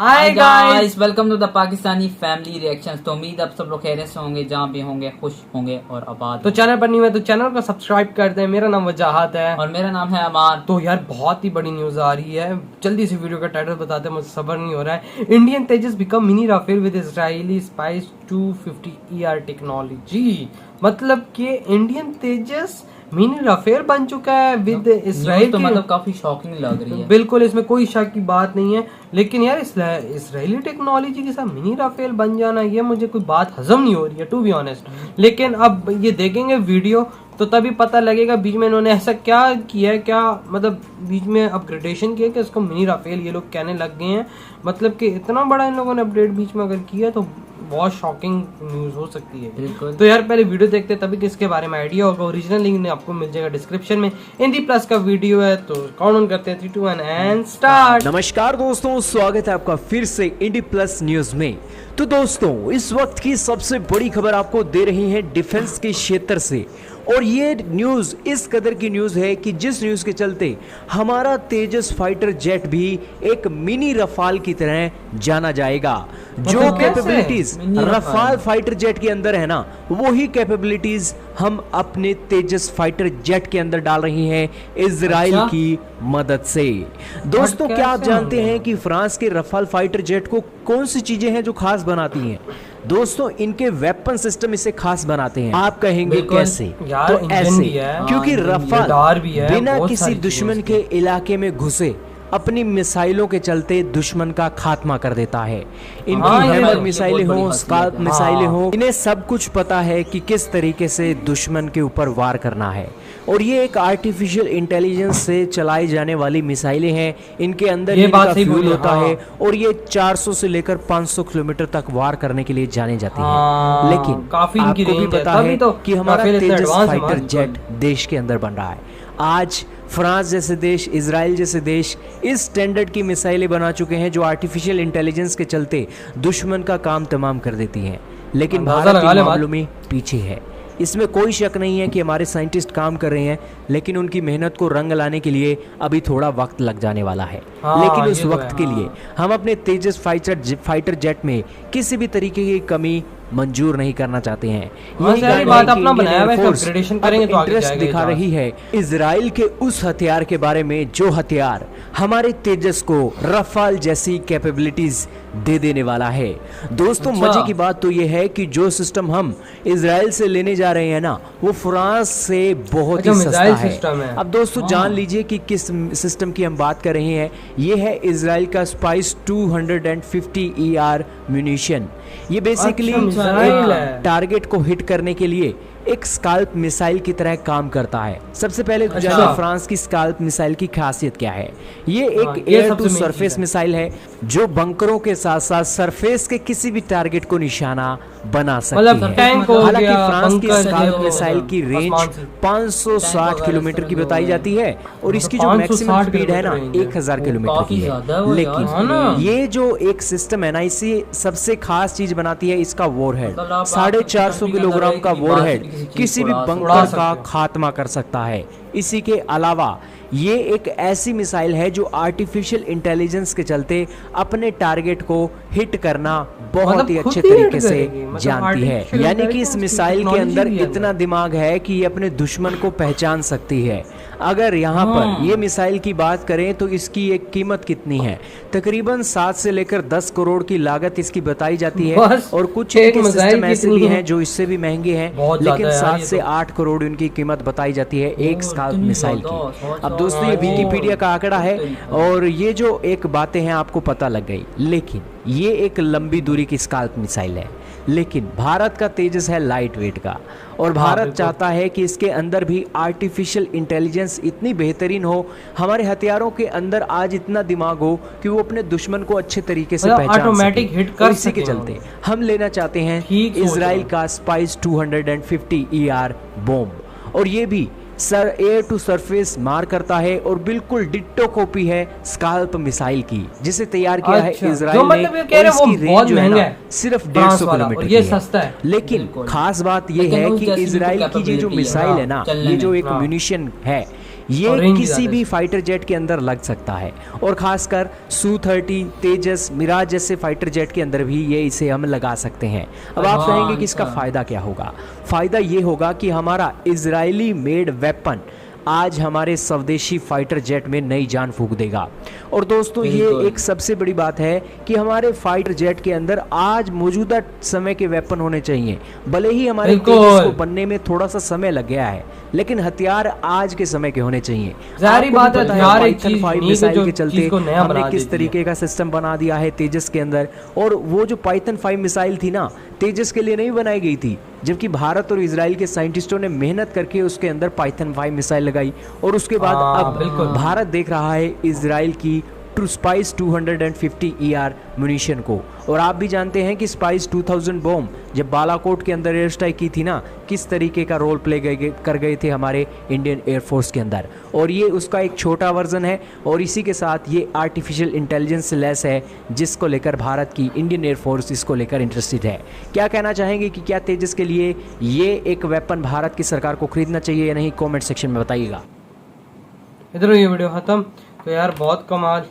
Hi guys, welcome to the Pakistani family reactions. तो उम्मीद आप सब लोग खैरियत से होंगे, जहाँ भी होंगे खुश होंगे और आबाद। तो चैनल पर नहीं है तो चैनल को सब्सक्राइब कर दें। मेरा नाम वजाहत है और मेरा नाम है अमान। तो यार बहुत ही बड़ी न्यूज आ रही है, जल्दी से वीडियो का टाइटल बताते हैं, मुझे सब्र नहीं हो रहा है। Indian Tejas become mini Rafale with Israeli Spice 250 ER technology. मतलब कि इंडियन तेजस मिनी राफेल बन चुका है विद इसराइल। तो मतलब काफी शॉकिंग लग रही है। बिल्कुल, इसमें कोई शक की बात नहीं है। लेकिन यार इसराइली टेक्नोलॉजी के साथ मिनी राफेल बन जाना, ये मुझे कोई बात हजम नहीं हो रही है टू बी ऑनेस्ट। लेकिन अब ये देखेंगे वीडियो तो तभी पता लगेगा बीच में इन्होंने ऐसा क्या किया है, क्या मतलब बीच में अपग्रेडेशन किया कि इसको मिनी राफेल ये लोग कहने लग गए हैं। मतलब कि इतना बड़ा इन लोगों ने अपडेट बीच में अगर किया तो बहुत शॉकिंग न्यूज हो सकती है। बिल्कुल। तो यार पहले वीडियो देखते हैं तभी किसके बारे में आइडिया होगा। ओरिजिनल लिंक आपको मिल जाएगा डिस्क्रिप्शन में। इंडी प्लस का वीडियो है तो काउंट ऑन करते हैं 3, 2, 1 एंड स्टार्ट। नमस्कार दोस्तों, स्वागत है आपका फिर से इंडी प्लस न्यूज में। तो दोस्तों, इस वक्त की सबसे बड़ी खबर आपको दे रही है डिफेंस के क्षेत्र से। और ये न्यूज इस कदर की न्यूज है कि जिस न्यूज के चलते हमारा तेजस फाइटर जेट भी एक मिनी रफाल की तरह जाना जाएगा। जो कैपेबिलिटीज रफाल फाइटर जेट के अंदर है ना, वही कैपेबिलिटीज हम अपने तेजस फाइटर जेट के अंदर डाल रही हैं इजराइल की मदद से। दोस्तों, क्या आप जानते हैं कि फ्रांस के रफाल फाइटर जेट को कौन सी चीजें हैं जो खास बनाती हैं? दोस्तों, इनके वेपन सिस्टम इसे खास बनाते हैं। आप कहेंगे कैसे? तो ऐसे, क्योंकि रफाल बिना किसी दुश्मन के इलाके में घुसे अपनी मिसाइलों के चलते दुश्मन का खात्मा कर देता है। इनकी हैमर मिसाइलें हो, स्काल्प मिसाइलें हो, इन्हें सब कुछ पता है कि किस तरीके से दुश्मन के ऊपर वार करना है। और ये एक आर्टिफिशियल इंटेलिजेंस से चलाई जाने वाली मिसाइलें हैं। इनके अंदर इनका फ्यूल होता है और ये 400 से लेकर 500 किलोमीटर तक वार करने के लिए जाने जाती है। लेकिन काफी आपको भी पता है कि हमारा तेजस फाइटर जेट देश के अंदर बन रहा है। आज फ्रांस जैसे देश, इजराइल जैसे देश इस स्टैंडर्ड की मिसाइलें बना चुके हैं जो आर्टिफिशियल इंटेलिजेंस के चलते दुश्मन का काम तमाम कर देती हैं। लेकिन भारत इन मामलों में पीछे है। इसमें कोई शक नहीं है कि हमारे साइंटिस्ट काम कर रहे हैं, लेकिन उनकी मेहनत को रंग लाने के लिए अभी थोड़ा वक्त लग जाने वाला है। लेकिन उस वक्त के लिए हम अपने तेजस फाइटर जेट में किसी भी तरीके की कमी मंजूर नहीं करना चाहते हैं। यही बात अपना बनाया हुआ है, अपग्रेडेशन करेंगे तो आगे इंटरेस्ट दिखा रही है इजराइल के उस हथियार के बारे में जो हथियार हमारे तेजस को रफाल जैसी कैपेबिलिटीज दे देने वाला है। दोस्तों, मजे की बात तो ये है कि जो सिस्टम हम इजराइल से लेने जा रहे हैं ना, वो फ्रांस से बहुत ही सस्ता है। अब दोस्तों जान लीजिए कि किस सिस्टम की हम बात कर रहे हैं। ये है इजराइल का स्पाइस 250 ER म्यूनिशन। ये बेसिकली टारगेट को हिट करने के लिए एक स्काल्प मिसाइल की तरह काम करता है। सबसे पहले फ्रांस की स्काल्प मिसाइल की खासियत क्या है? ये एक एयर टू सरफेस मिसाइल है जो बंकरों के साथ साथ सरफेस के किसी भी टारगेट को निशाना बना सकती है। हालांकि फ्रांस की स्काल्प मिसाइल की रेंज 560 किलोमीटर की बताई जाती है और इसकी जो मैक्सिमम स्पीड है ना 1000 किलोमीटर की है। लेकिन ये जो एक सिस्टम है ना, इसी सबसे खास चीज बनाती है इसका वॉरहेड। 450 किलोग्राम का वॉरहेड किसी भी बंकर का खात्मा कर सकता है। इसी के अलावा ये एक ऐसी मिसाइल है जो आर्टिफिशियल इंटेलिजेंस के चलते अपने टारगेट को हिट करना बहुत ही अच्छे तरीके से जानती है। यानी कि इस मिसाइल के अंदर इतना दिमाग है कि ये अपने दुश्मन को पहचान सकती है। अगर यहाँ पर ये मिसाइल की बात करें तो इसकी एक कीमत कितनी है? तकरीबन 7 से लेकर 10 करोड़ की लागत इसकी बताई जाती है। और कुछ सिस्टम ऐसे भी हैं जो इससे भी महंगे हैं, लेकिन 7 से 8 करोड़ उनकी कीमत बताई जाती है एक स्काल्प मिसाइल की। अब दोस्तों, ये विकिपीडिया का आंकड़ा है और ये जो एक बातें हैं आपको पता लग गई। लेकिन ये एक लंबी दूरी की स्काल्प मिसाइल है। लेकिन भारत का तेजस है लाइट वेट का, और भारत चाहता है कि इसके अंदर भी आर्टिफिशियल इंटेलिजेंस इतनी बेहतरीन हो, हमारे हथियारों के अंदर आज इतना दिमाग हो कि वो अपने दुश्मन को अच्छे तरीके से पहचान सके। इसी के चलते हम लेना चाहते हैं इजराइल का स्पाइस 250 ER बॉम्ब। और ये भी एयर टू सरफेस मार करता है और बिल्कुल डिट्टो कॉपी है स्काल्प मिसाइल की, जिसे तैयार किया है इजराइल ने। और इसकी रेंज जो है ना सिर्फ 150 किलोमीटर की है। लेकिन खास बात यह है कि इजराइल की जो मिसाइल है ना, ये जो एक म्यूनिशन है, ये और range भी किसी ज़्यादा भी है। फाइटर जेट के अंदर लग सकता है, और खासकर Su-30, तेजस, मिराज जैसे फाइटर जेट के अंदर भी ये इसे हम लगा सकते हैं। अब आप कहेंगे कि इसका फ़ायदा क्या होगा? फ़ायदा ये होगा कि हमारा इजरायली मेड वेपन आज हमारे स्वदेशी फाइटर जेट में नई जान फूंक देगा। और दोस्तों ये एक सबसे बड़ी बात है कि हमारे फाइटर जेट के अंदर आज मौजूदा समय के वेपन होने चाहिए। भले ही हमारे तेजस को बनने में थोड़ा सा समय लग गया है, लेकिन हथियार आज के समय के होने चाहिए। जाहिर बात है, हथियार एक चीज Python 5 नहीं है मिसाइल जो के चलते चीज को नया बना हमने किस देती है। तरीके का सिस्टम बना दिया है तेजस के अंदर। और वो जो Python 5 मिसाइल थी ना, तेजस के लिए नहीं बनाई गई थी, जबकि भारत और इजराइल के साइंटिस्टों ने मेहनत करके उसके अंदर Python 5 मिसाइल लगाई। और उसके बाद अब भारत देख रहा है इजराइल की स्पाइस 250 ER म्यूनिशन को। और आप भी जानते हैं कि स्पाइस 2000 बॉम्ब जब बालाकोट के अंदर एयर स्ट्राइक की थी ना, किस तरीके का रोल प्ले कर गए थे हमारे इंडियन एयरफोर्स के अंदर। और ये उसका एक छोटा वर्जन है, और इसी के साथ ये आर्टिफिशियल इंटेलिजेंस से लेस है, जिसको लेकर भारत की इंडियन एयरफोर्स इसको लेकर इंटरेस्टेड है। क्या कहना चाहेंगे कि क्या तेजस के लिए ये एक वेपन भारत की सरकार को खरीदना चाहिए या नहीं? कॉमेंट सेक्शन में बताइएगा। इधर ये वीडियो खत्म। तो यार बहुत कमाल,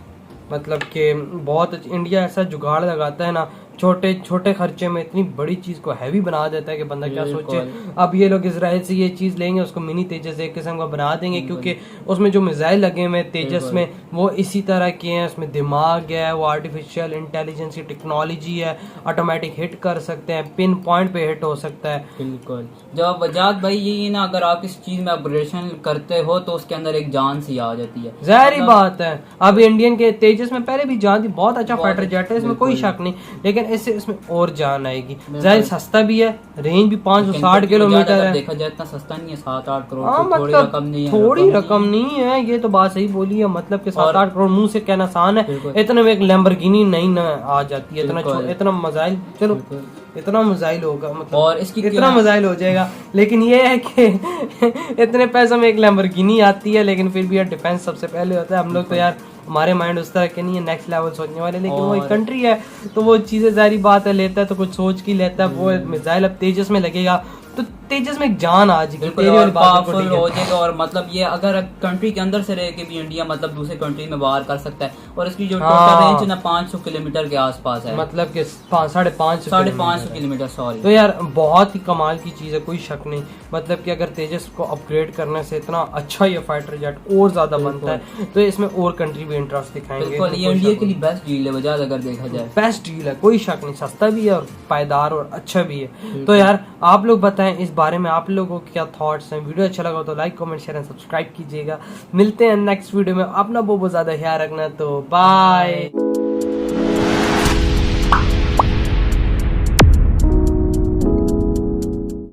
मतलब कि बहुत इंडिया ऐसा जुगाड़ लगाता है ना, छोटे छोटे खर्चे में इतनी बड़ी चीज को हैवी बना देता है कि बंदा क्या सोचे। अब ये लोग इजराइल से ये चीज लेंगे, उसको मिनी तेजस एक किस्म का बना देंगे, क्योंकि उसमें जो मिसाइल लगे हुए तेजस में वो इसी तरह के हैं। उसमें दिमाग है, वो आर्टिफिशियल इंटेलिजेंस की टेक्नोलॉजी है, ऑटोमेटिक हिट कर सकते हैं, पिन पॉइंट पे हिट हो सकता है। बिल्कुल। जब वजात भाई यही ना, अगर आप इस चीज में ऑपरेशन करते हो तो उसके अंदर एक जान सी आ जाती है। जाहिर बात है, अब इंडियन के तेजस में पहले भी जान थी, बहुत अच्छा फाइटर जेट है, इसमें कोई शक नहीं, लेकिन इसमें और जान आएगी। जाहिर सस्ता भी है, रेंज भी 560 किलोमीटर है। देखा जाए इतना सस्ता नहीं है, 7-8 करोड़ हाँ, थोड़ी मतलब रकम नहीं है। थोड़ी रकम नहीं है, ये तो बात सही बोली है। मतलब कि 7-8 करोड़ मुंह से कहना आसान है, इतने में एक लैम्बोर्गिनी नहीं ना आ जाती है। इतना मजाइल, चलो इतना मजाइल होगा, मतलब और इसकी इतना मजाइल हो जाएगा। लेकिन ये है कि इतने पैसों में एक लैम्बोर्गिनी आती है, लेकिन फिर भी यार डिफेंस सबसे पहले होता है। हम लोग तो यार हमारे माइंड उस तरह के नहीं है, नेक्स्ट लेवल सोचने वाले, लेकिन वो एक कंट्री है तो वो चीजें जारी बात है, लेता है तो कुछ सोच की लेता है। वो मिसाइल अब तेजस में लगेगा तो तेजस में एक जान आ जाएगी, पावरफुल हो जाएगा। और मतलब ये अगर कंट्री के अंदर से रह के भी इंडिया मतलब दूसरे कंट्री में बाहर कर सकता है। और इसकी जो टोटल रेंज है ना 500 किलोमीटर के आसपास है, मतलब कि 550 किलोमीटर। सॉरी, तो यार बहुत ही कमाल की चीज है, कोई शक नहीं। मतलब कि अगर तेजस को अपग्रेड करने से इतना अच्छा ये फाइटर जेट और ज्यादा बनता है, तो इसमें और कंट्री भी इंटरेस्ट दिखाएंगे। बिल्कुल, ये इंडिया के लिए बेस्ट डील है वजह, अगर देखा जाए बेस्ट डील है, कोई शक नहीं। सस्ता भी है और पायदार और अच्छा भी है। तो यार आप लोग बताएं इस बारे में, आप लोगों के क्या थॉट्स हैं। वीडियो अच्छा लगा तो like comment share and subscribe कीजिएगा। मिलते हैं नेक्स्ट वीडियो में। अपना बहुत ज्यादा ख्याल रखना, तो बाय।